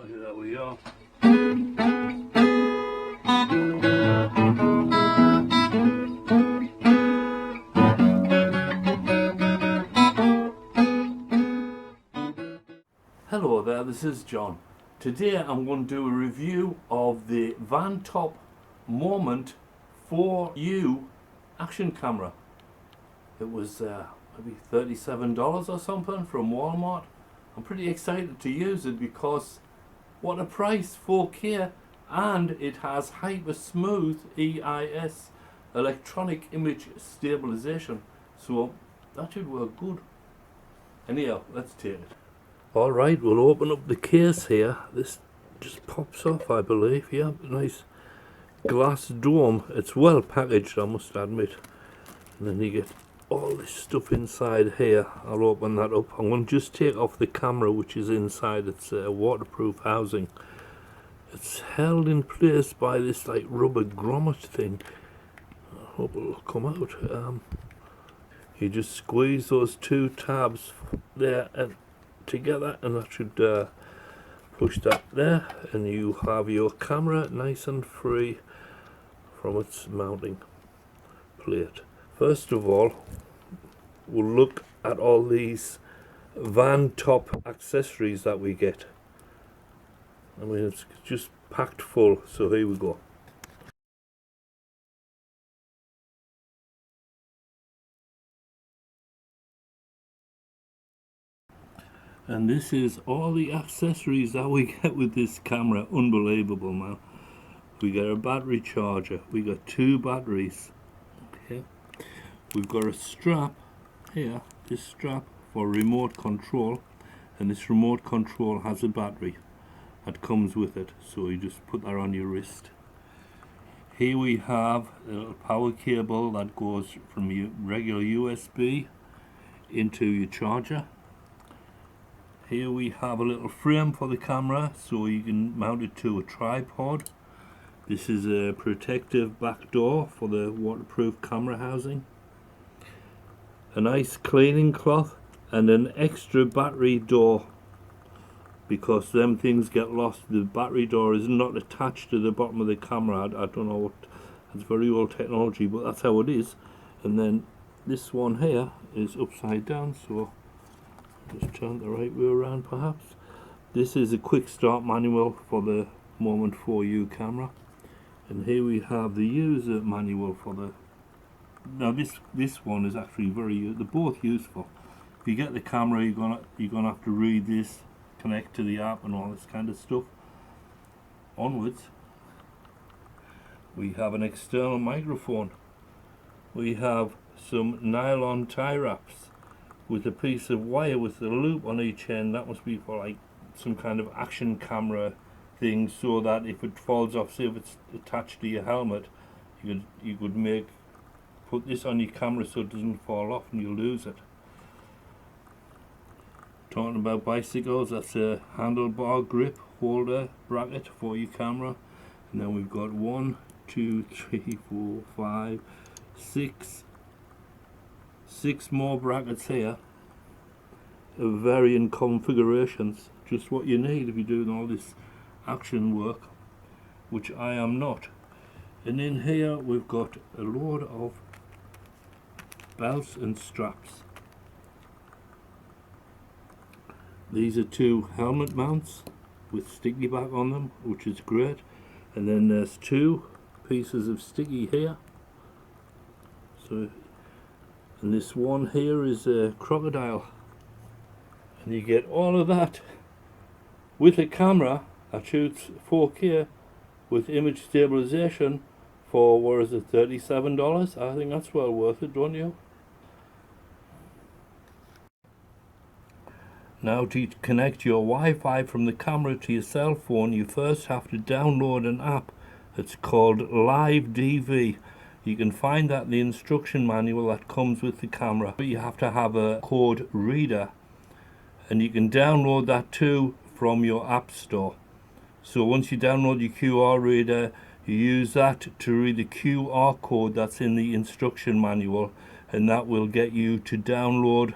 There we are. Hello there, this is John. Today I'm going to do a review of the VanTop Moment 4U action camera. It was maybe $37 or something from Walmart. I'm pretty excited to use it because what a price, 4K, and it has hyper smooth EIS, electronic image stabilization, so that should work good. Anyhow, let's take it. Alright, we'll open up the case here. This just pops off, I believe. Yeah, nice glass dome. It's well packaged, I must admit. And then you get all this stuff inside here. I'll open that up. I'm going to just take off the camera which is inside. It's waterproof housing. It's held in place by this like rubber grommet thing. I hope it'll come out. You just squeeze those two tabs there and together, and that should push that there, and you have your camera nice and free from its mounting plate. First of all, we'll look at all these VanTop accessories that we get. I mean, it's just packed full, so here we go. And this is all the accessories that we get with this camera. Unbelievable, man. We got a battery charger, we got 2 batteries, okay. We've got a strap here, this strap for remote control, and this remote control has a battery that comes with it, so you just put that on your wrist. Here we have a little power cable that goes from your regular USB into your charger. Here we have a little frame for the camera so you can mount it to a tripod. This is a protective back door for the waterproof camera housing. A nice cleaning cloth and an extra battery door, because them things get lost. The battery door is not attached to the bottom of the camera. I don't know what, it's very old technology, but that's how it is. And then this one here is upside down, so just turn the right way around perhaps. This is a quick start manual for the Moment 4U camera, and here we have the user manual for the. Now this one is actually they're both useful. If you get the camera, you're gonna have to read this, connect to the app and all this kind of stuff. Onwards, we have an external microphone. We have some nylon tie wraps with a piece of wire with a loop on each end. That must be for like some kind of action camera thing, so that if it falls off, say if it's attached to your helmet, you could put this on your camera so it doesn't fall off and you lose it. Talking about bicycles, that's a handlebar grip holder bracket for your camera. And then we've got 1, 2, 3, 4, 5, 6 more brackets here of varying configurations, just what you need if you're doing all this action work, which I am not. And in here we've got a load of belts and straps. These are 2 helmet mounts with sticky back on them, which is great. And then there's 2 pieces of sticky here. So, and this one here is a crocodile, and you get all of that with a camera that shoots 4K with image stabilization for, what is it, $37? I think that's well worth it, don't you? Now, to connect your Wi-Fi from the camera to your cell phone, you first have to download an app. It's called Live DV. You can find that in the instruction manual that comes with the camera. You have to have a code reader, and you can download that too from your app store. So once you download your QR reader, you use that to read the QR code that's in the instruction manual, and that will get you to download.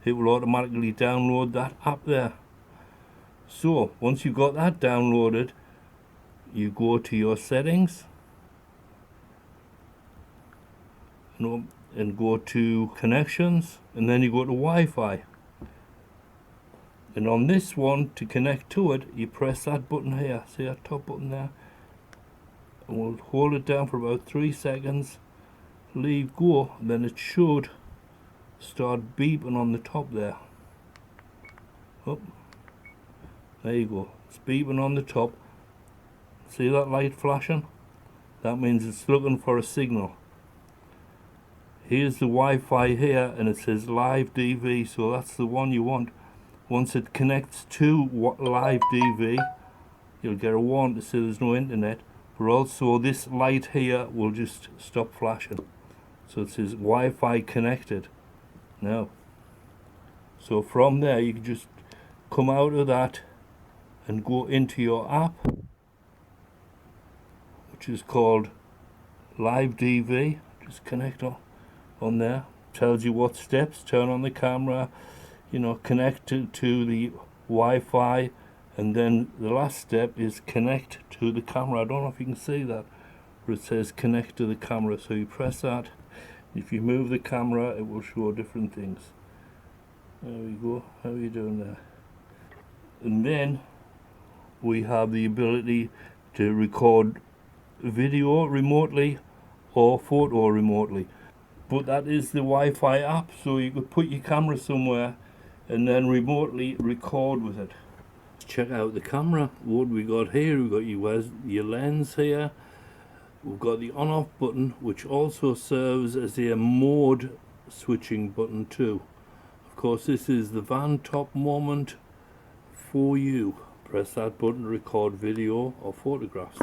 It will automatically download that app there. So once you've got that downloaded, you go to your settings and go to connections, and then you go to Wi-Fi. And on this one, to connect to it, you press that button here. See that top button there? And we'll hold it down for about 3 seconds. Leave go, then it should start beeping on the top there. Oh, there you go. It's beeping on the top. See that light flashing? That means it's looking for a signal. Here's the Wi-Fi here, and it says live DV, so that's the one you want. Once it connects to live DV, you'll get a warning to say there's no internet, but also this light here will just stop flashing. So it says Wi-Fi connected now. So from there you can just come out of that and go into your app, which is called Live DV. Just connect on there. Tells you what steps, turn on the camera, connect to the Wi-Fi, and then the last step is connect to the camera. I don't know if you can see that, but it says connect to the camera. So you press that. If you move the camera, it will show different things. There we go. How are you doing there? And then we have the ability to record video remotely or photo remotely. But that is the Wi-Fi app, so you could put your camera somewhere and then remotely record with it. Check out the camera. What we got here, we've got your lens here. We've got the on-off button, which also serves as a mode switching button too. Of course, this is the VanTop Moment for you. Press that button to record video or photographs.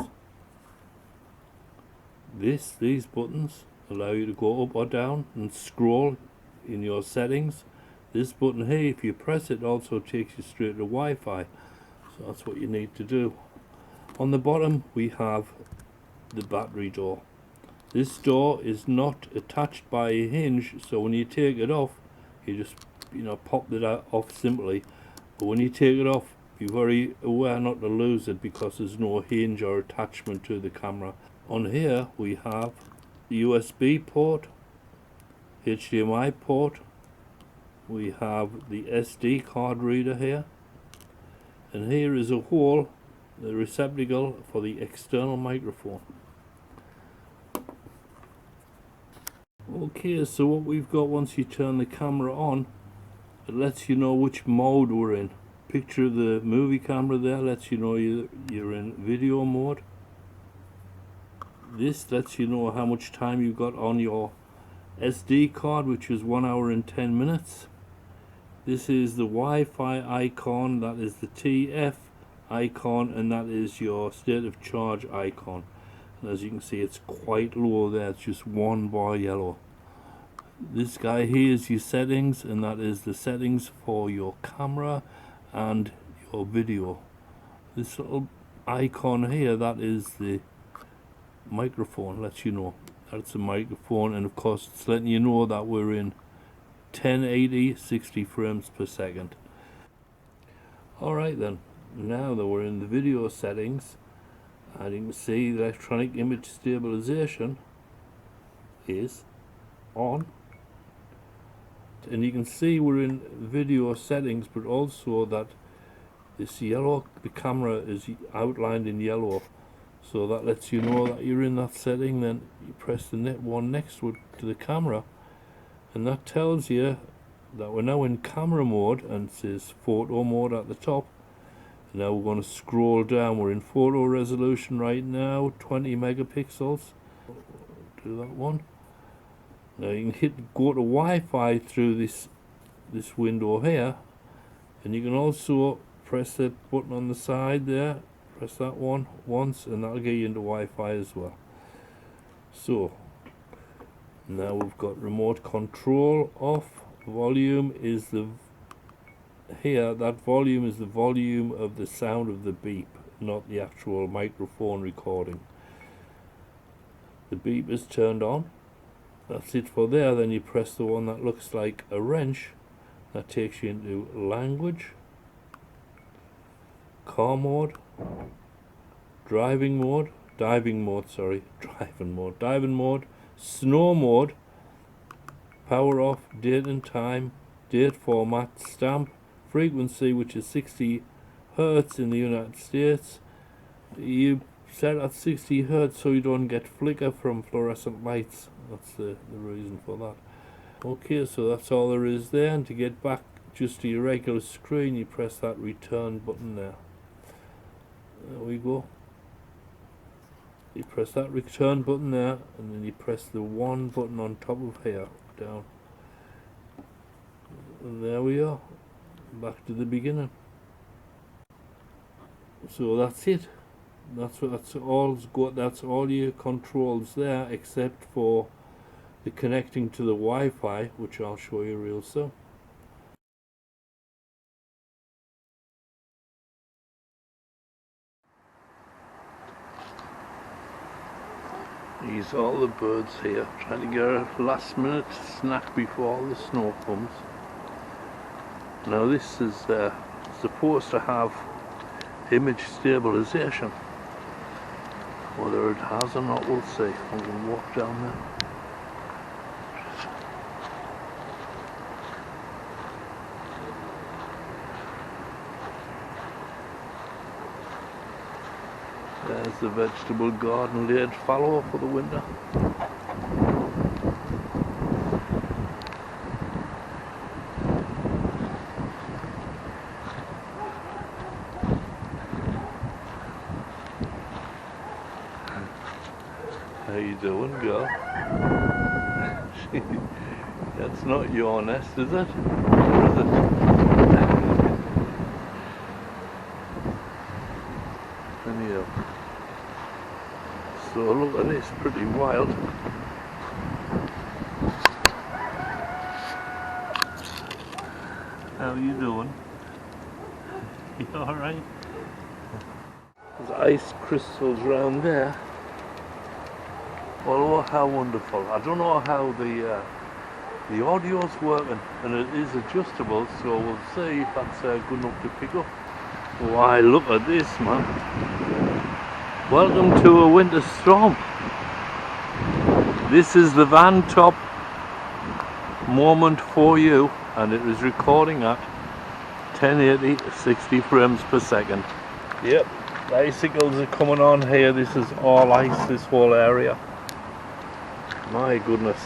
These buttons allow you to go up or down and scroll in your settings. This button here, if you press it, also takes you straight to Wi-Fi. So that's what you need to do. On the bottom we have the battery door. This door is not attached by a hinge, so when you take it off, you just pop it off simply. But when you take it off, be very aware not to lose it, because there's no hinge or attachment to the camera. On here we have the USB port, HDMI port, we have the SD card reader here, and here is a hole, the receptacle for the external microphone. Okay, so what we've got, once you turn the camera on, it lets you know which mode we're in. Picture of the movie camera there lets you know you're in video mode. This lets you know how much time you've got on your SD card, which is 1 hour and 10 minutes. This is the Wi-Fi icon, that is the TF icon, and that is your state of charge icon. And as you can see, it's quite low there, it's just one bar yellow. This guy here is your settings, and that is the settings for your camera and your video. This little icon here, that is the microphone, lets you know that's a microphone, and of course it's letting you know that we're in 1080 60 frames per second. Alright then, now that we're in the video settings, and you can see the electronic image stabilization is on, and you can see we're in video settings, but also that this yellow, the camera is outlined in yellow, so that lets you know that you're in that setting. Then you press the one next to the camera, and that tells you that we're now in camera mode, and it says photo mode at the top. And now we're going to scroll down. We're in photo resolution right now, 20 megapixels. Do that one. Now you can go to Wi-Fi through this window here, and you can also press that button on the side there. Press that one once, and that'll get you into Wi-Fi as well. So now we've got remote control off. Volume is that volume is the volume of the sound of the beep, not the actual microphone recording. The beep is turned on. That's it for there. Then you press the one that looks like a wrench. That takes you into language. car mode, diving mode, snow mode, power off, date and time, date format, stamp, frequency, which is 60 Hertz in the United States. You set at 60 Hertz so you don't get flicker from fluorescent lights. That's the reason for that. Okay, so that's all there is there, and to get back just to your regular screen, you press that return button there. There we go. You press that return button there, and then you press the one button on top of here, down. And there we are, back to the beginning. So that's it. That's all your controls there, except for the connecting to the Wi-Fi, which I'll show you real soon. These are all the birds here, trying to get a last minute snack before all the snow comes. Now this is supposed to have image stabilization. Whether it has or not, we'll see. I'm going to walk down there. There's the vegetable garden laid fallow for the winter. How you doing, girl? That's not your nest, is it? Or is it? Anyhow. So look at this, pretty wild. How you doing? You alright? There's ice crystals around there. Oh, how wonderful. I don't know how the audio's working, and it is adjustable, so we'll see if that's good enough to pick up. Why, look at this, man. Welcome to a winter storm. This is the VanTop Moment for you, and it is recording at 1080 60 frames per second. Yep, the icicles are coming on here. This is all ice, this whole area. My goodness.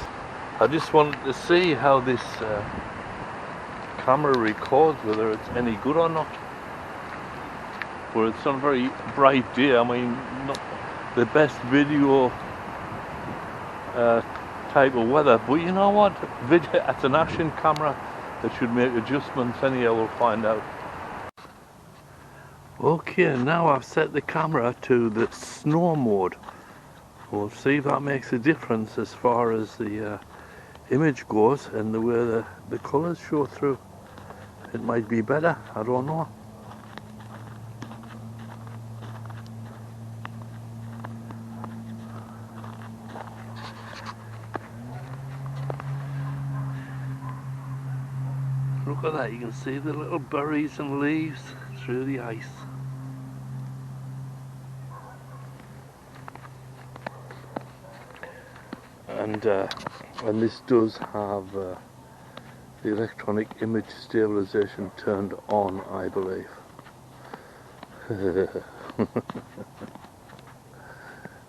I just wanted to see how this camera records, whether it's any good or not. But it's on a very bright day. I mean, not the best video type of weather, but you know what? It's an action camera that should make adjustments. Anyhow, we'll find out. Okay, now I've set the camera to the snow mode. We'll see if that makes a difference as far as the image goes and the way the colours show through. It might be better, I don't know. Look at that, you can see the little berries and leaves through the ice. And this does have the electronic image stabilization turned on, I believe.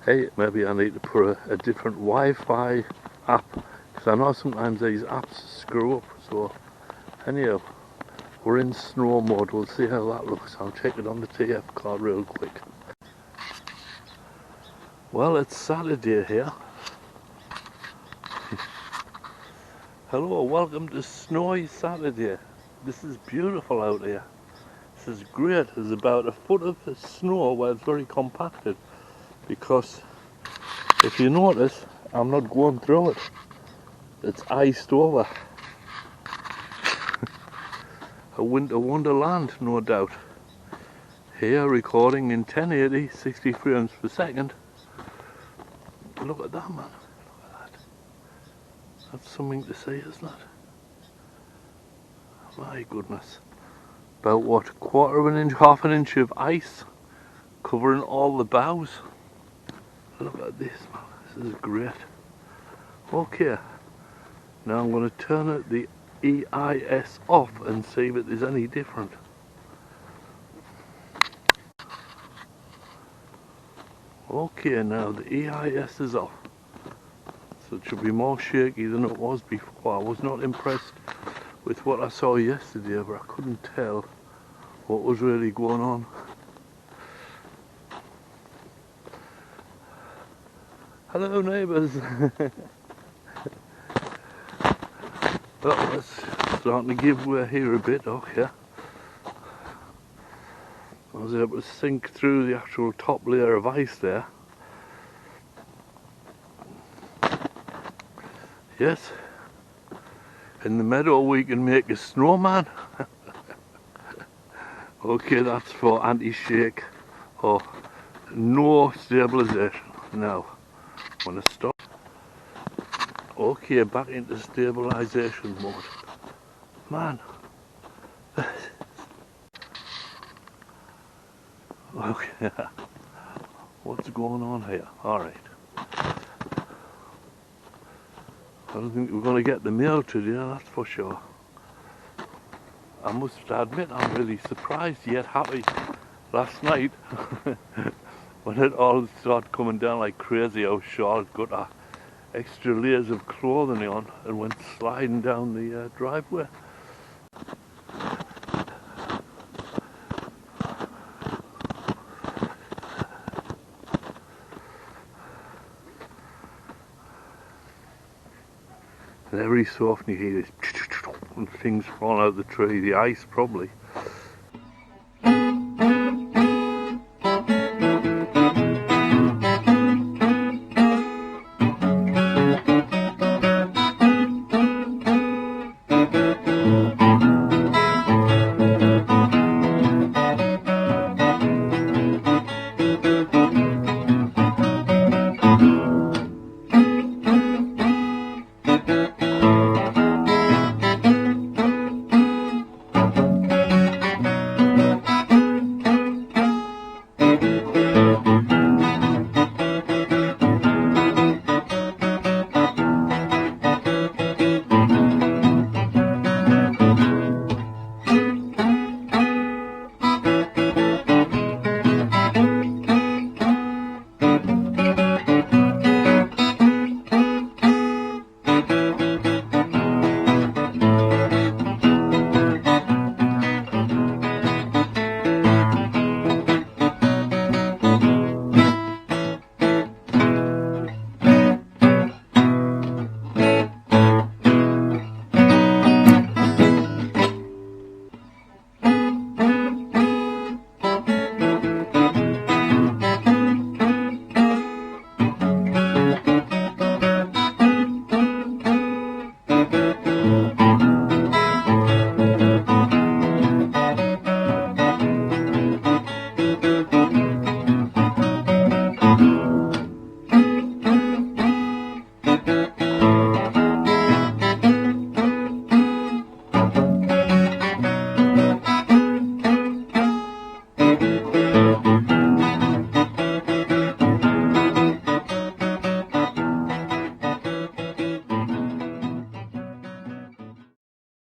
Hey, maybe I need to put a different Wi-Fi app, because I know sometimes these apps screw up. So anyhow, we're in snow mode. We'll see how that looks. I'll check it on the TF card real quick. Well, it's Saturday here. Hello, welcome to Snowy Saturday. This is beautiful out here. This is great. There's about a foot of snow where it's very compacted, because if you notice, I'm not going through it. It's iced over. A winter wonderland, no doubt. Here, recording in 1080, 60 frames per second. Look at that, man. That's something to see, isn't it? My goodness. about what, a quarter of an inch, half an inch of ice covering all the bows. Look at this, man. This is great. Okay, now I'm going to turn the EIS off and see if there's any different. Okay, now the EIS is off, so it should be more shaky than it was before. I was not impressed with what I saw yesterday, but I couldn't tell what was really going on. Hello neighbours. Well, it's starting to give way here a bit. Okay, I was able to sink through the actual top layer of ice there. Yes, in the meadow we can make a snowman. Okay, that's for anti-shake or no stabilization. Now, I'm going to stop. Okay, back into stabilization mode. Man. Okay, what's going on here? Alright. I don't think we're going to get the mail today, that's for sure. I must admit, I'm really surprised yet happy. Last night, when it all started coming down like crazy, I was sure I'd got extra layers of clothing on and went sliding down the driveway. And every so often you hear this and things fall out of the tree, the ice probably.